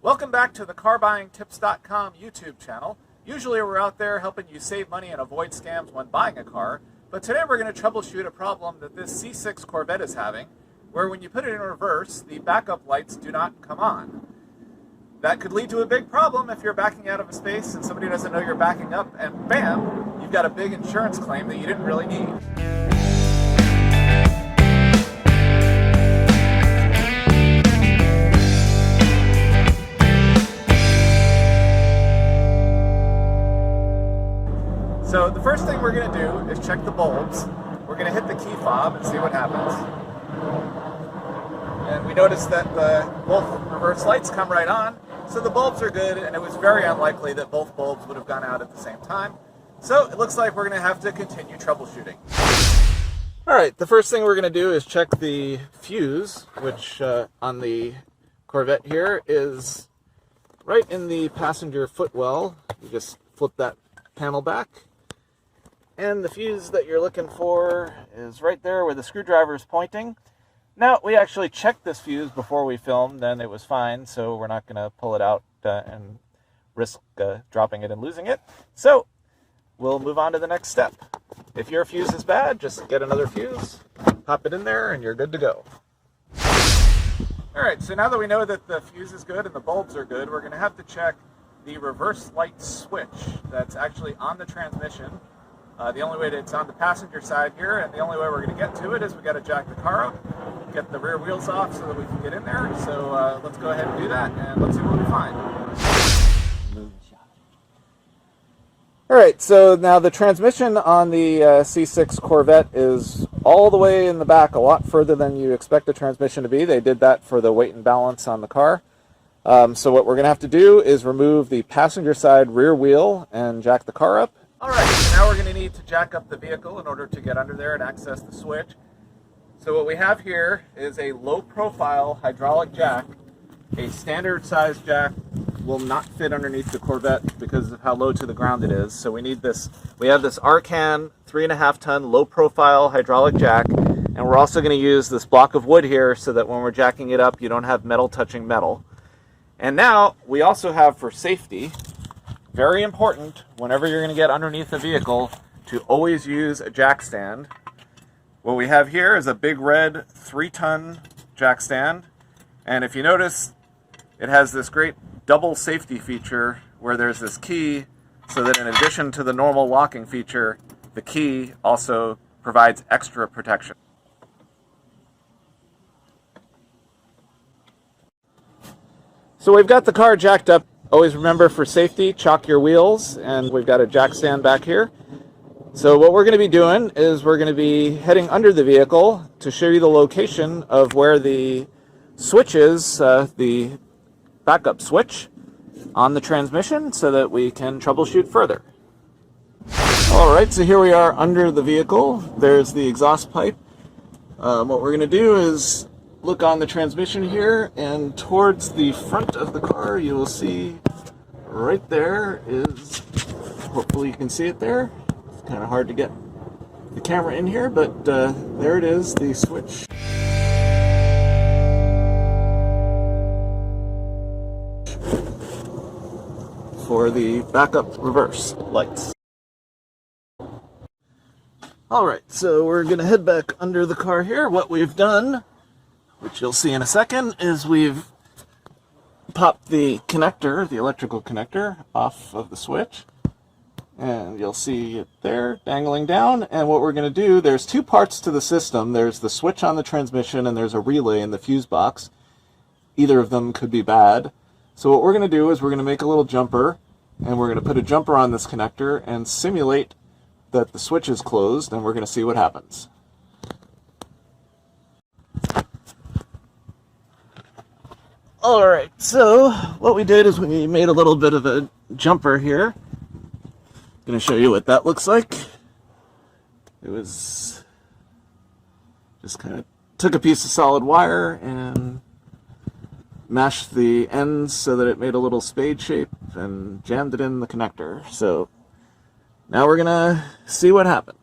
Welcome back to the carbuyingtipscom YouTube channel. Usually we're out there helping you save money and avoid scams when buying a car, but today we're going to troubleshoot a problem that this C6 Corvette is having, where when you put it in reverse, the backup lights do not come on. That could lead to a big problem if you're backing out of a space and somebody doesn't know you're backing up, and bam, you've got a big insurance claim that you didn't really need. So the first thing we're going to do is check the bulbs. We're going to hit the key fob and see what happens. And we notice that both reverse lights come right on, so the bulbs are good, and it was very unlikely that both bulbs would have gone out at the same time. So it looks like we're going to have to continue troubleshooting. Alright, the first thing we're going to do is check the fuse, which on the Corvette here is right in the passenger footwell. You just flip that panel back. And the fuse that you're looking for is right there where the screwdriver is pointing. Now, we actually checked this fuse before we filmed, and it was fine, so we're not going to pull it out and risk dropping it and losing it. So, we'll move on to the next step. If your fuse is bad, just get another fuse, pop it in there, and you're good to go. Alright, so now that we know that the fuse is good and the bulbs are good, we're going to have to check the reverse light switch that's actually on the transmission. The only way it's on the passenger side here, and the only way we're going to get to it is we got to jack the car up, get the rear wheels off so that we can get in there. So let's go ahead and do that, and let's see what we find. Alright, so now the transmission on the C6 Corvette is all the way in the back, a lot further than you expect the transmission to be. They did that for the weight and balance on the car. So what we're going to have to do is remove the passenger side rear wheel and jack the car up. Alright, so now we're going to need to jack up the vehicle in order to get under there and access the switch. So what we have here is a low-profile hydraulic jack. A standard size jack will not fit underneath the Corvette because of how low to the ground it is. So we need this. We have this Arcan 3.5-ton low-profile hydraulic jack, and we're also going to use this block of wood here so that when we're jacking it up, you don't have metal touching metal. And now we also have, for safety, very important, whenever you're going to get underneath the vehicle, to always use a jack stand. What we have here is a big red 3-ton jack stand, and if you notice, it has this great double safety feature where there's this key, so that in addition to the normal locking feature, the key also provides extra protection. So we've got the car jacked up. Always remember, for safety, chock your wheels, and we've got a jack stand back here. So what we're going to be doing is we're going to be heading under the vehicle to show you the location of where the switch is, the backup switch on the transmission, so that we can troubleshoot further. Alright, so here we are under the vehicle. There's the exhaust pipe. What we're going to do is look on the transmission here, and towards the front of the car you will see right there is, hopefully you can see it there. It's kind of hard to get the camera in here, but there it is, the switch for the backup reverse lights. Alright, so we're going to head back under the car here. What we've done, which you'll see in a second, is we've popped the connector, the electrical connector, off of the switch. And you'll see it there, dangling down. And what we're going to do, there's two parts to the system. There's the switch on the transmission, and there's a relay in the fuse box. Either of them could be bad. So what we're going to do is we're going to make a little jumper, and we're going to put a jumper on this connector and simulate that the switch is closed, and we're going to see what happens. Alright, so what we did is we made a little bit of a jumper here. I'm going to show you what that looks like. It was just kind of took a piece of solid wire and mashed the ends so that it made a little spade shape and jammed it in the connector. So now we're going to see what happened.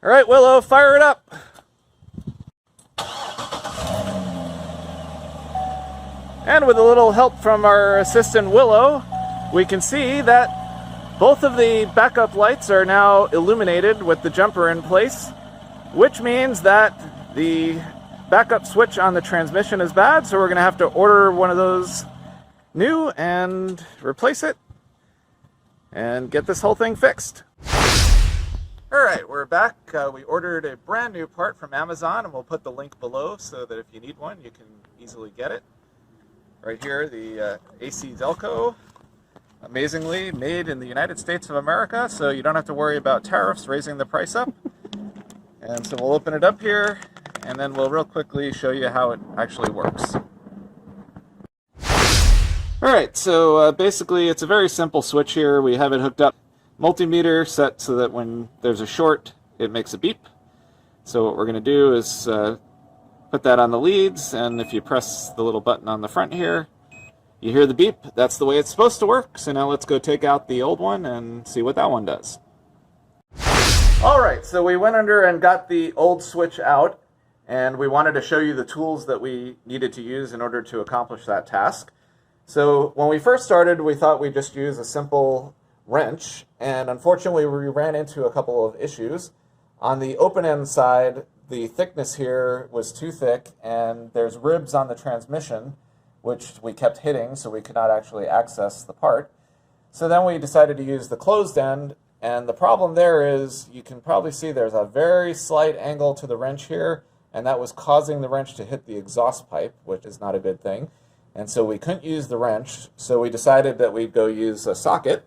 All right, Willow, fire it up. And with a little help from our assistant Willow, we can see that both of the backup lights are now illuminated with the jumper in place, which means that the backup switch on the transmission is bad, so we're going to have to order one of those new and replace it and get this whole thing fixed. Alright, we're back. We ordered a brand new part from Amazon, and we'll put the link below so that if you need one, you can easily get it. Right here, the acdelco, amazingly made in the United States of America, so you don't have to worry about tariffs raising the price up. And so we'll open it up here, and then we'll real quickly show you how it actually works. Alright, so basically it's a very simple switch here. We have it hooked up, multimeter set so that when there's a short, it makes a beep. So what we're going to do is put that on the leads, and if you press the little button on the front here, you hear the beep. That's the way it's supposed to work. So now let's go take out the old one and see what that one does. Alright, so we went under and got the old switch out, and we wanted to show you the tools that we needed to use in order to accomplish that task. So when we first started, we thought we'd just use a simple wrench, and unfortunately we ran into a couple of issues. On the open end side, the thickness here was too thick, and there's ribs on the transmission which we kept hitting, so we could not actually access the part. So then we decided to use the closed end, and the problem there is you can probably see there's a very slight angle to the wrench here, and that was causing the wrench to hit the exhaust pipe, which is not a good thing. And so we couldn't use the wrench, so we decided that we'd go use a socket.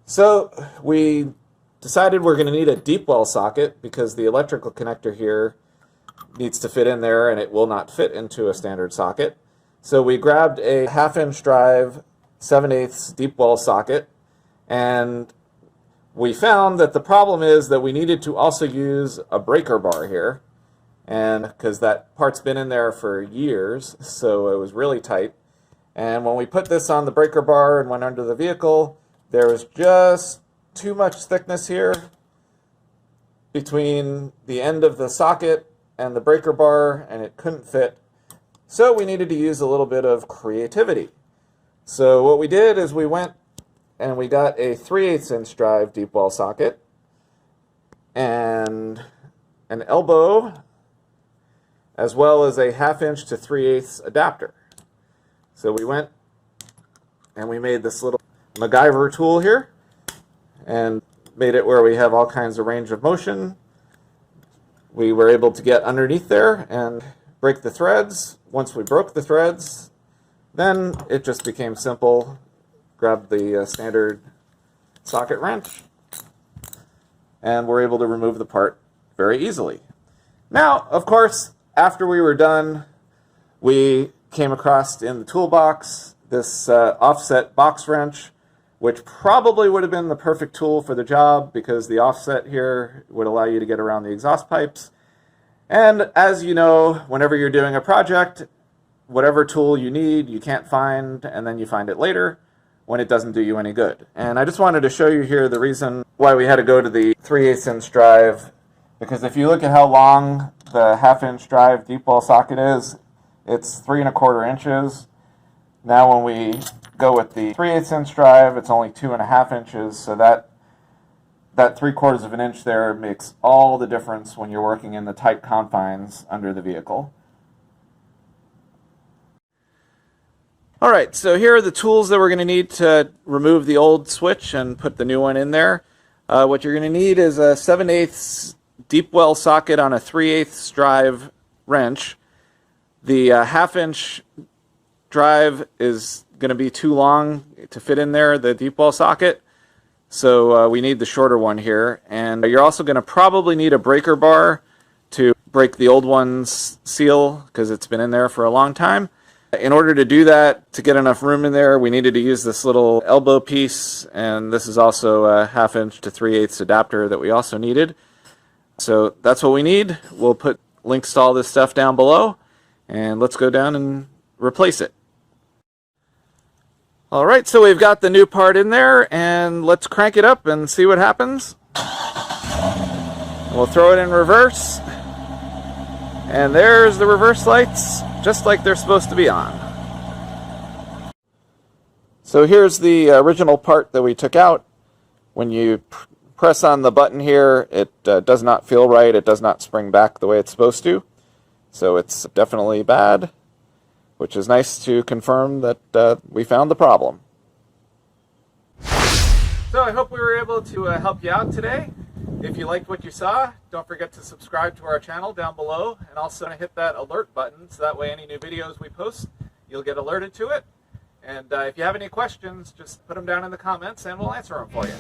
So we decided we're going to need a deep well socket because the electrical connector here needs to fit in there and it will not fit into a standard socket. So we grabbed a 1/2-inch drive 7/8 deep well socket, and we found that the problem is that we needed to also use a breaker bar here, and because that part's been in there for years, so it was really tight. And when we put this on the breaker bar and went under the vehicle, there was just too much thickness here between the end of the socket and the breaker bar, and it couldn't fit. So we needed to use a little bit of creativity. So what we did is we went and we got a 3/8-inch drive deep well socket and an elbow, as well as a 1/2-inch to 3/8 adapter. So we went and we made this little MacGyver tool here and made it where we have all kinds of range of motion. We were able to get underneath there and break the threads. Once we broke the threads, then it just became simple. Grab the standard socket wrench, and we're able to remove the part very easily. Now, of course, after we were done, we came across in the toolbox this offset box wrench, which probably would have been the perfect tool for the job because the offset here would allow you to get around the exhaust pipes. And as you know, whenever you're doing a project, whatever tool you need, you can't find, and then you find it later when it doesn't do you any good. And I just wanted to show you here the reason why we had to go to the 3/8-inch drive, because if you look at how long the 1/2-inch drive deep well socket is, it's 3 1/4 inches. Now when we go with the 3/8-inch drive, it's only 2 1/2 inches, so that 3/4 of an inch there makes all the difference when you're working in the tight confines under the vehicle. Alright, so here are the tools that we're going to need to remove the old switch and put the new one in there. What you're going to need is a 7/8 deep well socket on a 3/8 drive wrench. The 1/2-inch drive is going to be too long to fit in there, the deep well socket. So we need the shorter one here. And you're also going to probably need a breaker bar to break the old one's seal because it's been in there for a long time. In order to do that, to get enough room in there, we needed to use this little elbow piece, and this is also a 1/2-inch to 3/8 adapter that we also needed. So that's what we need. We'll put links to all this stuff down below, and let's go down and replace it. Alright, so we've got the new part in there, and let's crank it up and see what happens. We'll throw it in reverse, and there's the reverse lights, just like they're supposed to be on. So here's the original part that we took out. When you press on the button here, it does not feel right. It does not spring back the way it's supposed to. So it's definitely bad, which is nice to confirm that we found the problem. So I hope we were able to help you out today. If you liked what you saw, don't forget to subscribe to our channel down below, and also hit that alert button so that way any new videos we post, you'll get alerted to it. And if you have any questions, just put them down in the comments and we'll answer them for you.